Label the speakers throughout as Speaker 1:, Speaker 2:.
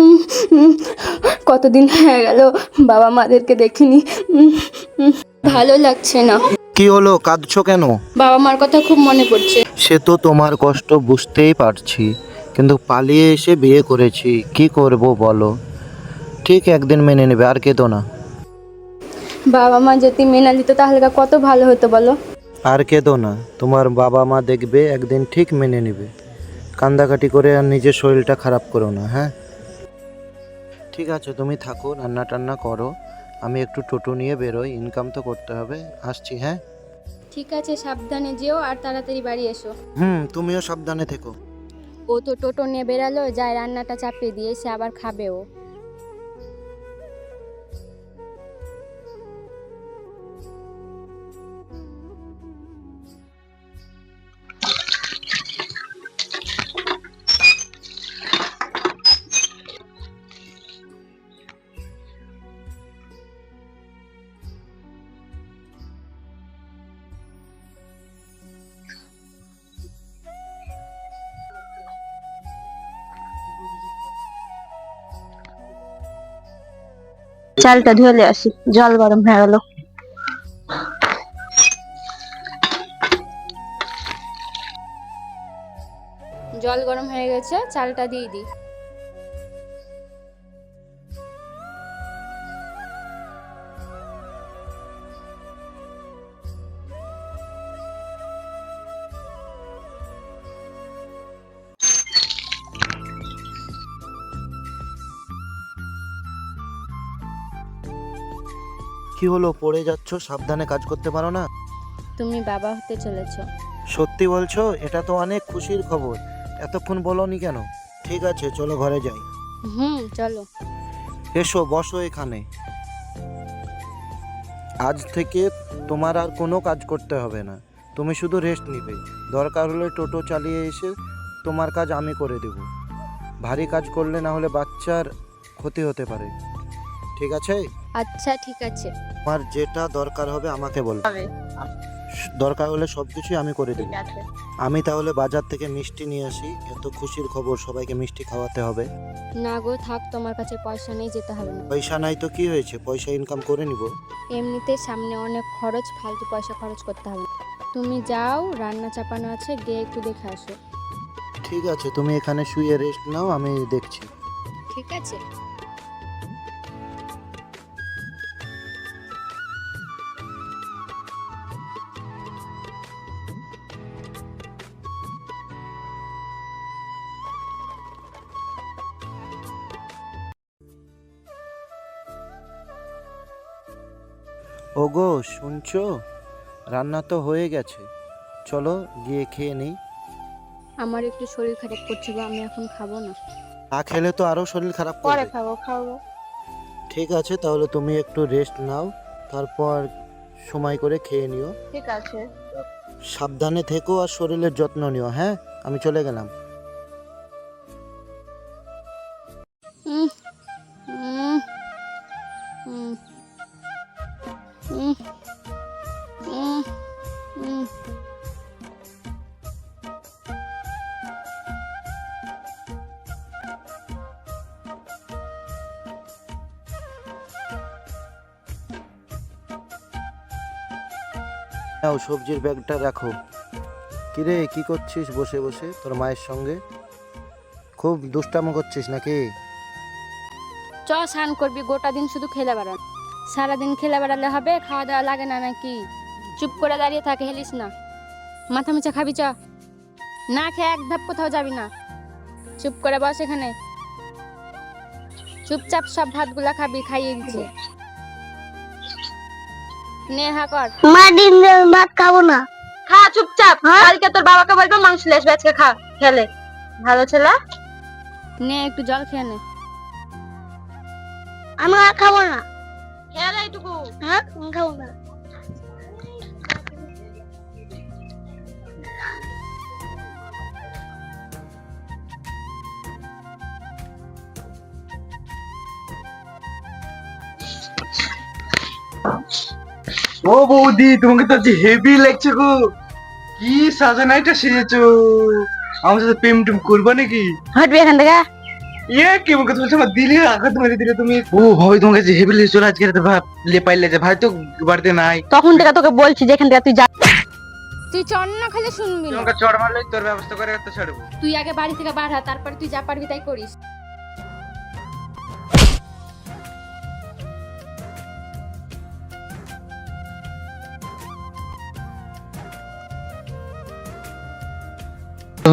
Speaker 1: উম, উম, কতদিন হয়ে গেল বাবা মাদেরকে দেখিনি। ভালো লাগছে না।
Speaker 2: কি হলো, কাঁদছো কেন?
Speaker 1: বাবা মার কথা খুব মনে পড়ছে।
Speaker 2: সে তো তোমার কষ্ট বুঝতেই পারছি, কিন্তু পালিয়ে এসে বিয়ে করেছি, কি করব বলো। ঠিক একদিন মেনে নেবে, আর কেঁদো না।
Speaker 1: বাবা মা যদি মেনে নিত তাহলে কত ভালো হতো বলো।
Speaker 2: আর কেঁদো না, তোমার বাবা মা দেখবে একদিন ঠিক মেনে নেবে। কান্দাকাটি করে আর নিজের শরীরটা খারাপ করো না, হ্যাঁ? ঠিক আছে, তুমি থাকো, রান্না টান্না করো। আমি একটু টোটো নিয়ে বেরোই, ইনকাম তো করতে হবে। আসছি, হ্যাঁ?
Speaker 1: ঠিক আছে, সাবধানে যেও আর তাড়াতাড়ি বাড়ি এসো।
Speaker 2: তুমিও সাবধানে থেকো।
Speaker 1: ও তো টোটো নিয়ে বেরালো, যায় রান্নাটা চাপিয়ে দিয়ে সে আবার খাবে ও।
Speaker 3: চালটা ধুয়ে আসি, জল গরম হয়ে গেল।
Speaker 1: জল গরম হয়ে গেছে, চালটা দিয়ে দিই।
Speaker 2: কি হলো, পড়ে যাচ্ছ? সাবধানে কাজ করতে পারো না?
Speaker 1: তুমি বাবা হতে চলেছো।
Speaker 2: সত্যি বলছো? এটা তো অনেক খুশির খবর। এতক্ষণ বলনি কেন? ঠিক আছে, চলো ঘরে যাই।
Speaker 1: চলো।
Speaker 2: এসো, বসো এখানে। আজ থেকে তোমার আর কোনো কাজ করতে হবে না। তুমি শুধু রেস্ট নিবে। দরকার হলে টোটো চালিয়ে এসে তোমার কাজ আমি করে দেব। ভারী কাজ করলে না হলে বাচ্চার ক্ষতি হতে পারে। ঠিক আছে?
Speaker 1: আচ্ছা ঠিক আছে।
Speaker 2: তোমার যেটা দরকার হবে আমাকে বলবে। দরকার হলে সবকিছুই আমি করে দেব। আমি তাহলে বাজার থেকে মিষ্টি নিয়ে আসি। এত খুশির খবর, সবাইকে মিষ্টি খাওয়াতে হবে।
Speaker 1: না গো, থাক, তোমার কাছে পয়সা নেই, যেতে হবে না।
Speaker 2: পয়সা নাই তো কি হয়েছে, পয়সা ইনকাম করে নিব।
Speaker 1: এমনিতে সামনে অনেক খরচ, ফালতু পয়সা খরচ করতে হবে না। তুমি যাও, রান্না চাপানো আছে, গিয়ে একটু দেখে আসো।
Speaker 2: ঠিক আছে, তুমি এখানে শুয়ে রেস্ট নাও, আমি দেখছি।
Speaker 1: ঠিক আছে।
Speaker 2: ওগো, শুনছো? রান্না তো হয়ে গেছে, চলো গিয়ে খেয়ে নেই।
Speaker 1: আমার একটু শরীর খারাপ করছে গো, আমি এখন খাবো না।
Speaker 2: না খেলে তো আরো শরীর খারাপ
Speaker 3: পরে
Speaker 2: করবে।
Speaker 3: খাবো।
Speaker 2: ঠিক আছে, তাহলে তুমি একটু রেস্ট নাও, তারপর সময় করে খেয়ে নিও।
Speaker 3: ঠিক আছে।
Speaker 2: সাবধানে থেকো আর শরীরের যত্ন নিও, হ্যাঁ? আমি চলে গেলাম।
Speaker 1: উম, উম, উম, উম, উম, উম।
Speaker 2: নাও, সবজির ব্যাগটা রাখো। কিরে, কি করছিস বসে বসে তোর মায়ের সঙ্গে? খুব দুষ্টামো করছিস নাকি?
Speaker 1: চ, স্নান করবি, গোটা দিন শুধু খেলে বেড়ান। সারাদিন খেলে বেড়ালে হবে? খাওয়া দাওয়া লাগে না নাকি? চুপ করে দাঁড়িয়ে থাকে, হেলিস না। মাথা মুছা খাবি, চ। না খেয়ে এক ধাপ কোথাও যাবি না। চুপ করে বস এখানে। চুপচাপ সব ভাতগুলা খাবি, খাইয়ে দিচ্ছি। নে হা কর।
Speaker 3: মা, ডিম ভাত খাবো না। খা চুপচাপ, কালকে তোর বাবাকে বলবো মাংস লেস আজকে খা, খেলে ভালো ছেলে।
Speaker 1: নে একটু জল খেয়ে নে।
Speaker 3: আমি আর খাবো না। খেলে এইটুকু। হ্যাঁ, আমি খাবো না।
Speaker 4: ও বৌদি, তোমাকে তো আজ হেভি লাগছে গো। কি সাজানাইটা সেজেছো! আমার সাথে প্রেম টেম করবা নাকি?
Speaker 3: হটবি এখান থেকে।
Speaker 4: ইয়ে কি মুখে তুমি আমার দিলে আঘাত মেরে দিলে তুমি। ও ভাই তোমাকে যে হেভি লেগে চলে আজকে রাতে ভাই লে পাইলে যে ভাই তো বাড়িতে নাই।
Speaker 3: তখন থেকে তোকে বলছি যেখান থেকে তুই যা।
Speaker 1: তুই চর না খেলে শুনবি না।
Speaker 4: তোমাকে চড় মারলে তোর ব্যবস্থা করে তো ছাড়বো।
Speaker 1: তুই আগে বাড়ি থেকে বার হ, তারপরে তুই যা পারবি তাই করিস।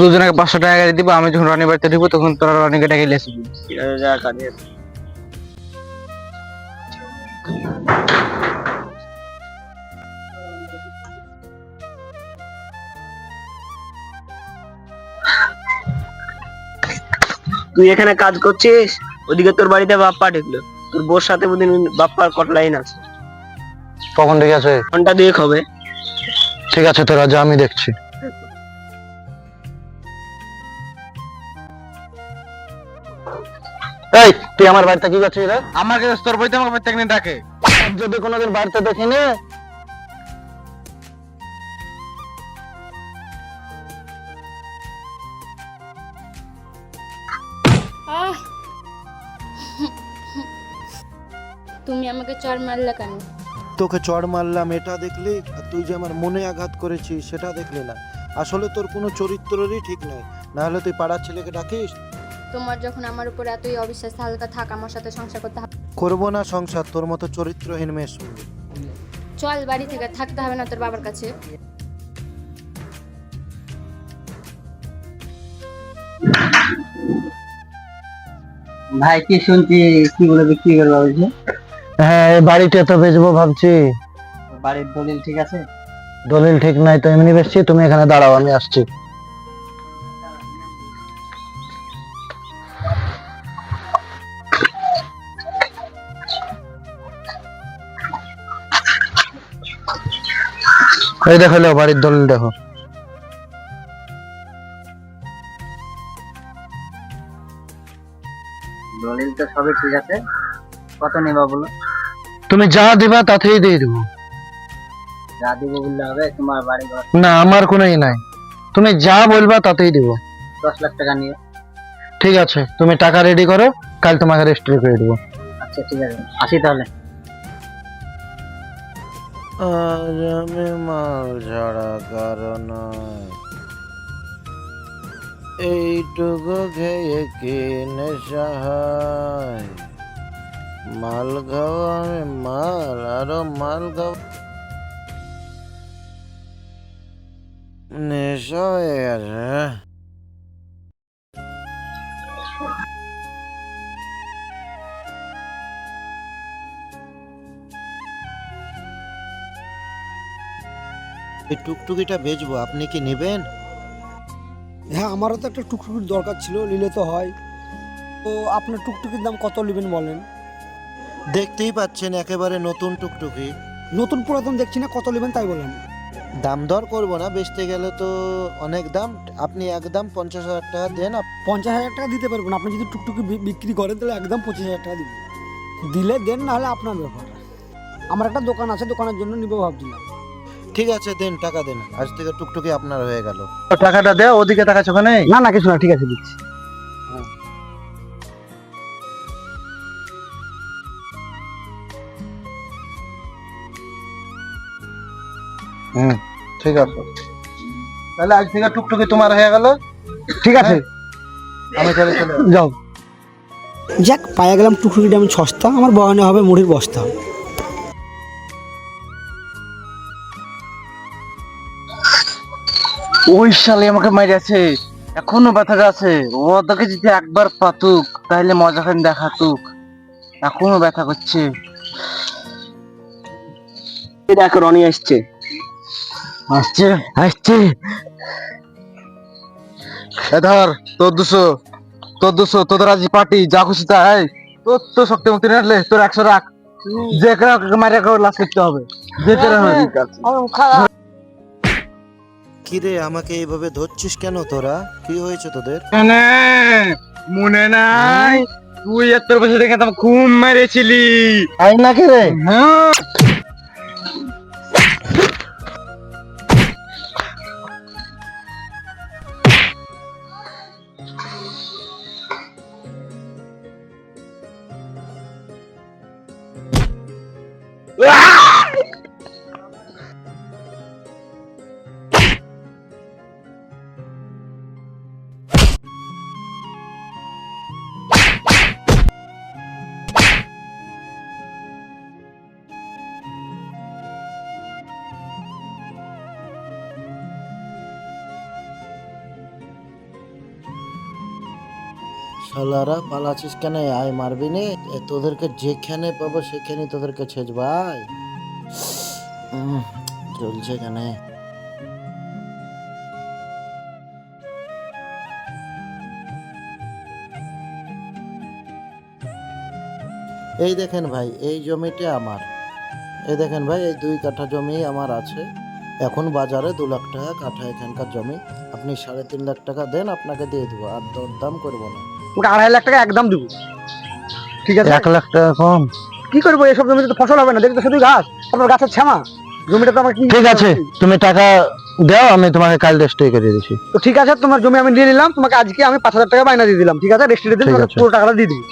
Speaker 4: দুজনকে 500 টাকা করে দিব, আমি যখন রানী বাড়িতে ঢুকবো তখন তোরা রানীকে ডেকে নিয়ে আসবি। যা কাজে।
Speaker 5: তুই এখানে কাজ করছিস, ওদিকে তোর বাড়িতে বাপ্পা ঢুকলো, তোর বোর সাথে বুদিন বাপ্পার কটলাইন আছে।
Speaker 2: কখন ঠিক আছে?
Speaker 5: ঘন্টা দুয়েক হবে।
Speaker 2: ঠিক আছে তোরা যা, আমি দেখছি। এই তুই আমার বাড়িতে কি করছিস রে?
Speaker 4: আমার কাছে তোর বইতে আমাকে প্রত্যেকদিন ডাকে।
Speaker 2: যদি কোনোদিন বাড়িতে দেখিনি।
Speaker 1: আহ! তুমি আমাকে চর মারলে কেন?
Speaker 2: তোকে চড় মারলাম এটা দেখলি, আর তুই যে আমার মনে আঘাত করেছিস সেটা দেখলি না। আসলে তোর কোনো চরিত্ররই ঠিক নাই, না হলে তুই পাড়ার ছেলেকে ডাকিস।
Speaker 1: তোমার যখন আমার উপর এতই অবিশ্বাস, হালকা থাক, আমার সাথে সংসার করতে হবে।
Speaker 2: করবো না সংসার তোর মতো চরিত্রহীন মেয়ের সঙ্গে।
Speaker 1: চল বাড়ি থেকে, থাকতে হবে না তোর বাবার কাছে।
Speaker 5: ভাই কি শুনছি কি বলে বিক্রি করবো বলছে?
Speaker 2: হ্যাঁ এই বাড়িটা তো বেচবো ভাবছি।
Speaker 5: বাড়ির দলিল ঠিক আছে?
Speaker 2: দলিল ঠিক নাই তো এমনি বেচছি। তুমি এখানে দাঁড়াও, আমি আসছি। এই দেখো লো, বাড়ির দলিল দেখো।
Speaker 5: দলিল তো সবই ঠিক আছে, কত নেবা বলো?
Speaker 2: তুমি যা দিবা তাতেই দিয়ে দেবো।
Speaker 5: যা দিব বললে হবে? তোমার বাড়ি ঘর
Speaker 2: না আমার কোনো ই নাই, তুমি যা বলবা তাতেই দিব।
Speaker 5: 10 লাখ টাকা নিয়ে।
Speaker 2: ঠিক আছে তুমি টাকা রেডি করো, কাল তোমাকে রেজিস্ট্রি করে দেবো।
Speaker 5: আচ্ছা ঠিক আছে, আসি তাহলে।
Speaker 2: আজ আমি মাল ছাড়া কারণ এইটুকু খেয়ে কি নেশা হয়। মাল খাও আমি মাল, আরো মাল খাও, নেশা হয়ে গেছে। এই টুকটুকিটা বেচবো, আপনি কি নেবেন?
Speaker 6: হ্যাঁ আমারও তো একটা টুকটুকির দরকার ছিল, নিলে তো হয়। তো আপনার টুকটুকির দাম কত নেবেন বলেন?
Speaker 2: দেখতেই পাচ্ছেন একেবারে নতুন টুকটুকি।
Speaker 6: নতুন পুরাতন দেখছি না, কত নেবেন তাই বলেন।
Speaker 2: দাম দর করবো না, বেচতে গেলে তো অনেক দাম। আপনি একদম 50,000 টাকা দেন।
Speaker 6: 50,000 টাকা দিতে পারবেন। আপনি যদি টুকটুকি বিক্রি করেন তাহলে একদম 25,000 টাকা দিবেন। দিলে দেন, না হলে আপনার ব্যাপার। আমার একটা দোকান আছে, দোকানের জন্য নিবো ভাবছিলাম।
Speaker 2: ঠিক আছে দেন, টাকা দেন, আজ থেকে টুকটুকি আপনার হয়ে গেল। টাকাটা দে, ওদিকে টাকা চোখে নেই।
Speaker 6: না না কিছু না, ঠিক আছে দিচ্ছি।
Speaker 2: ঠিক আছে, তাহলে আজ থেকে টুকটুকি তোমার হয়ে গেল।
Speaker 6: ঠিক আছে
Speaker 2: আমি চলে চলে
Speaker 6: যাও। যাক পাইয়া গেলাম টুকটুকিটা, আমি সস্তা, আমার বয়ানে হবে মুড়ির বস্তা।
Speaker 4: ওই শালে আমাকে মারিয়াছে, এখনো ব্যথা আছে। ও তোকে যদি একবার পাতুক তাহলে মজাখান দেখাতুক, এখনো ব্যথা করছে।
Speaker 5: দেখো রনি আসছে।
Speaker 4: আসছে
Speaker 5: আসছে।
Speaker 4: ধর তোর 200 তোদের আজ পার্টি, যা খুশি তাই। তোর তো শক্তি মুক্তি রাখলে তোর 100 রাখ, যে কাউকে মারিয়া কাউকে লাশ করতে হবে, যে করে হবে।
Speaker 2: কিরে আমাকে এইভাবে ধরছিস কেন? তোরা কি হয়েছে তোদের?
Speaker 4: মনে নাই তুই 70 বছর দেখে তোমাকে খুন মেরেছিলি?
Speaker 2: তাই নাকি রে?
Speaker 4: হ্যাঁ
Speaker 2: শালারা পালাছিস কেন? আয় মারবি নে, তোদেরকে যেখানে পাবো সেখানে তোদেরকে ছেজ ভাই। চলছে কেন? এই দেখেন ভাই, এই জমিটা আমার। এই দেখেন ভাই, এই 2 কাঠা জমি আমার আছে। এখন বাজারে 2 লাখ টাকা কাঠা এখানকার জমি। আপনি 3.5 লাখ টাকা দেন, আপনাকে দিয়ে দেবো, আর দরদাম করবো না।
Speaker 6: ওটা 2.5 লাখ টাকা একদম দিব, ঠিক আছে?
Speaker 4: 1 লাখ টাকা কম?
Speaker 6: কি করবো, এসব জমিতে তো ফসল হবে না, দেখতে শুধু ঘাস, আপনার গাছের ছামা। জমিটা তো আমার কি,
Speaker 4: ঠিক আছে, তুমি টাকা দাও, আমি তোমাকে কাল রেজিস্ট্রি করে দিচ্ছি।
Speaker 6: তো ঠিক আছে, তোমার জমি আমি নিয়ে নিলাম, তোমাকে আজকে আমি 5,000 টাকা বায়না দিয়ে দিলাম, ঠিক আছে? রেজিস্ট্রি দিন,
Speaker 4: ঠিক
Speaker 6: তোমাকে
Speaker 4: আছে।
Speaker 6: পুরো টাকাটা দিয়ে দিবি।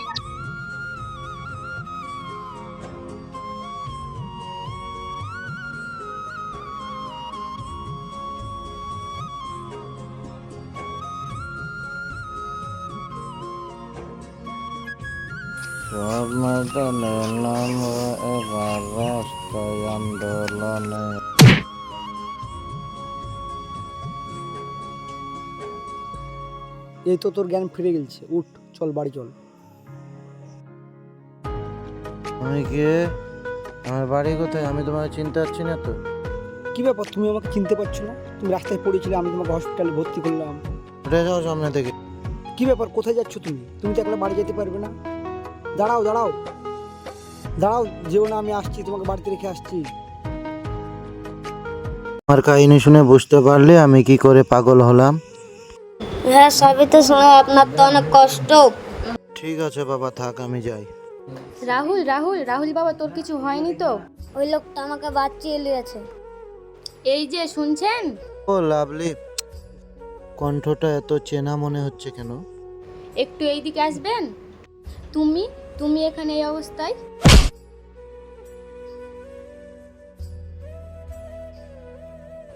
Speaker 2: সব ময়দানে নামো এবার রাস্তায় আন্দোলনে।
Speaker 6: এই তো তোর জ্ঞান ফিরে গেছে, উঠ চল বাড়ি চল।
Speaker 2: আমি কে? আমার বাড়ি কোথায়? আমি তোমাকে চিনতে পারছি না তো।
Speaker 6: কি ব্যাপার, তুমি আমাকে চিনতে পারছো না? তুমি রাস্তায় পড়েছিলে, আমি তোমাকে হসপিটালে ভর্তি করলাম।
Speaker 2: উঠে যাও সামনে থেকে।
Speaker 6: কি ব্যাপার, কোথায় যাচ্ছ তুমি? তুমি তো একলা বাড়ি যেতে পারবে না। দাঁড়াও দাঁড়াও দাঁড়াও, যেও না, আমি আসছি, তোমাকে বাড়িতে রেখে আসছি।
Speaker 2: আমার কাহিনী শুনে বুঝতে পারলে আমি কি করে পাগল হলাম?
Speaker 7: হ্যাঁ, সবই তো শুনে আপনার তো অনেক কষ্ট।
Speaker 2: ঠিক আছে বাবা, থাক, আমি যাই।
Speaker 1: রাহুল রাহুল রাহুল বাবা, তোর কিছু হয়নি তো?
Speaker 7: ওই লোকটা আমাকে বাঁচিয়ে নিয়েছে।
Speaker 1: এই যে শুনছেন?
Speaker 2: ও লাভলি, কণ্ঠটা এত চেনা মনে হচ্ছে কেন?
Speaker 1: একটু এইদিকে আসবেন? তুমি তুমি এখানে এই অবস্থায়?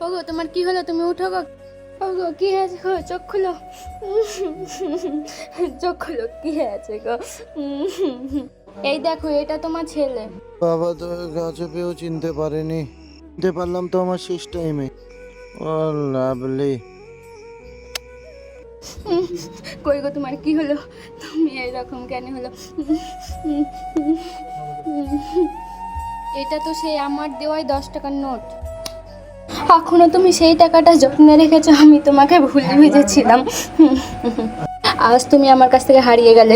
Speaker 1: ওগো, তোমার কি হলো? তুমি উঠো গো। ওগো, কি হয়েছে গো? চোখ খুলো, চোখ খুলো, কি হয়েছে গো? এই দেখো, এটা তোমার ছেলে।
Speaker 2: বাবা তো গাছে পেয়েও চিনতে পারেনি। চিনতে পারলাম তো আমার শেষ টাইমে। ও লাভলি,
Speaker 1: কই গো, তোমার কি হলো? তুমি এইরকম কেন হলো? এটা তো সেই আমার দেওয়াই 10 টাকার নোট। এখনো তুমি সেই টাকাটা যত্নে রেখেছো, আমি তোমাকে ভুলে ভেজেছিলাম। আজ তুমি আমার কাছ থেকে হারিয়ে গেলে।